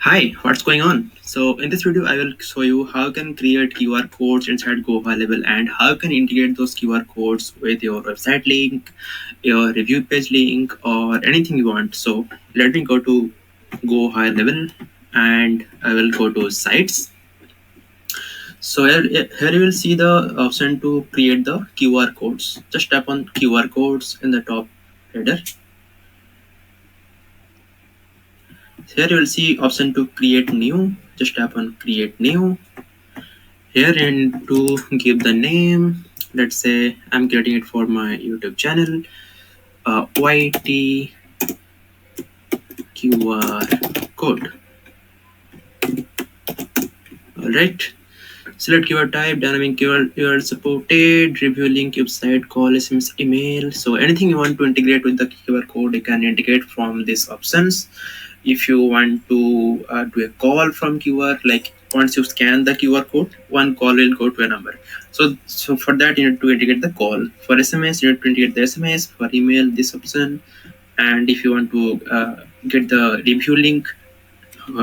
Hi, what's going on? So in this video, I will show you how you can create QR codes inside Gohighlevel and how you can integrate those QR codes with your website link, your review page link, or anything you want. So let me go to Gohighlevel and I will go to sites. So here you will see the option to create the QR codes. Just tap on QR codes in the top header. Here you will see option to create new. Just tap on create new. Here and to give the name, let's say I'm creating it for my YouTube channel, YT QR code. Alright, select keyword type, dynamic keyword supported, review link, website, call, SMS, email. So anything you want to integrate with the QR code, you can integrate from these options. If you want to do a call from QR, like once you scan the QR code, one call will go to a number. So for that you need to integrate the call. For SMS, you need to integrate the SMS. For email, this option. And if you want to get the review link,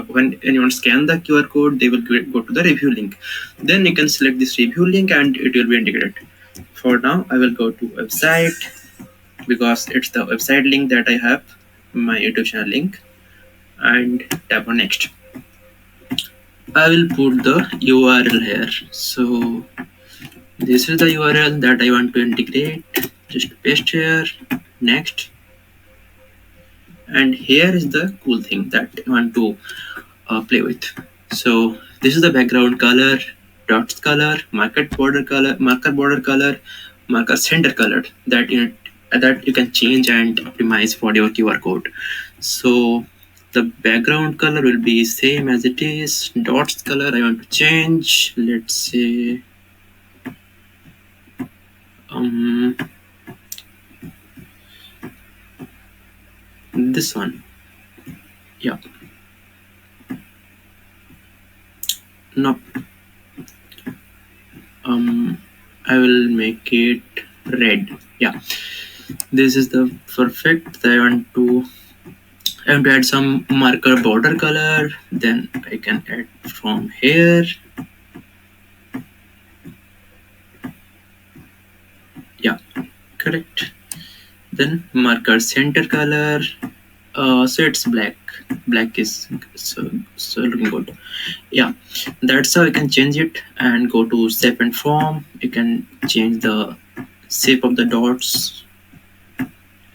when anyone scan the QR code, they will go to the review link. Then you can select this review link and it will be integrated. For now, I will go to website because it's the website link that I have, my YouTube channel link, and tap on next. I will put the URL here. So this is the URL that I want to integrate. Just paste here, next. And here is the cool thing that I want to play with. So this is the background color, dots color, marker border color, marker center color that you can change and optimize for your QR code. So the background color will be same as it is. Dots color I want to change. Let's say this one. Yeah. No. I will make it red. Yeah. This is the perfect. I want to add some marker border color. Then I can add from here. Yeah, correct. Then marker center color. So it's black. Black is so looking good. Yeah, that's how you can change it and go to shape and form. You can change the shape of the dots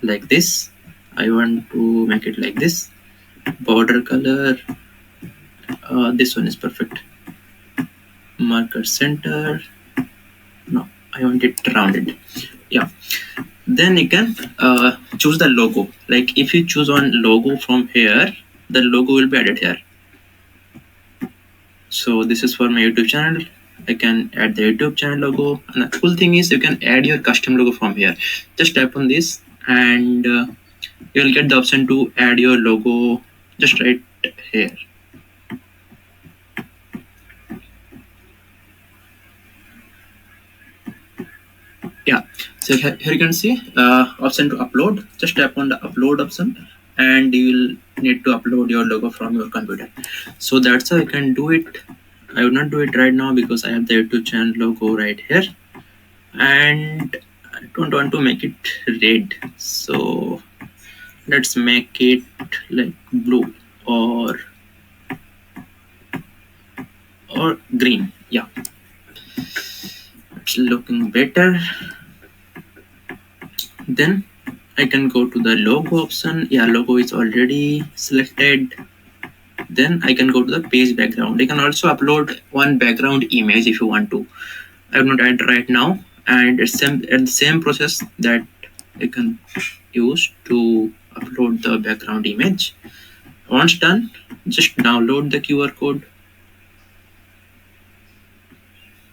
like this. I want to make it like this. Border color. This one is perfect. Marker center. No, I want it rounded. Yeah. Then you can choose the logo. Like if you choose one logo from here, the logo will be added here. So this is for my YouTube channel. I can add the YouTube channel logo. And the cool thing is you can add your custom logo from here. Just tap on this and you'll get the option to add your logo just right here. Yeah, so here you can see option to upload. Just tap on the upload option and you will need to upload your logo from your computer. So that's how you can do it. I will not do it right now because I have the YouTube channel logo right here and I don't want to make it red, so let's make it like blue or green. Yeah, it's looking better. Then I can go to the logo option. Yeah, logo is already selected. Then I can go to the page background. You can also upload one background image if you want to. I will not add right now, and it's the same process that you can use to upload the background image. Once done, just download the QR code.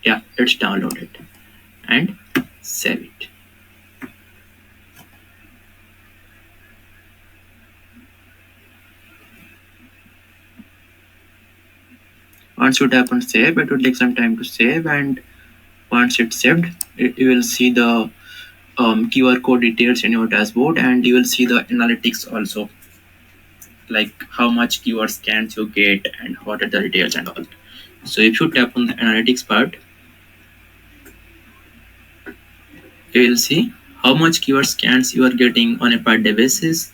Yeah, let's download it and save it. Once you tap on save, it will take some time to save, and once it's saved, you will see the QR code details in your dashboard, and you will see the analytics also. like how much keyword scans you get and what are the details and all. So if you tap on the analytics part, you will see how much keyword scans you are getting on a per day basis,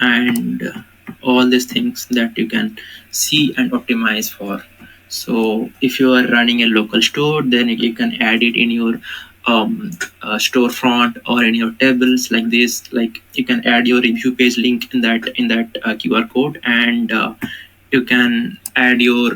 and all these things that you can see and optimize for. So if you are running a local store, then you can add it in your storefront or in your tables like this. Like you can add your review page link in that QR code, and you can add your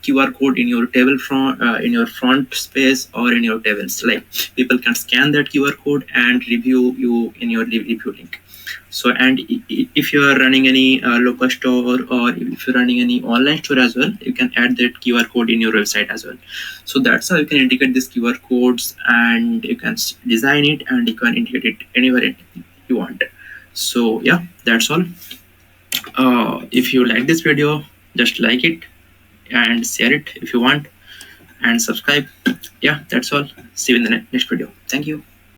QR code in your table front, in your front space or in your tables. Like people can scan that QR code and review you in your review link. So, and if you are running any local store, or if you're running any online store as well, you can add that QR code in your website as well. So that's how you can integrate these QR codes, and you can design it and you can integrate it anywhere you want. So yeah, that's all. If you like this video, just like it and share it if you want, and subscribe. Yeah, that's all. See you in the next video. Thank you.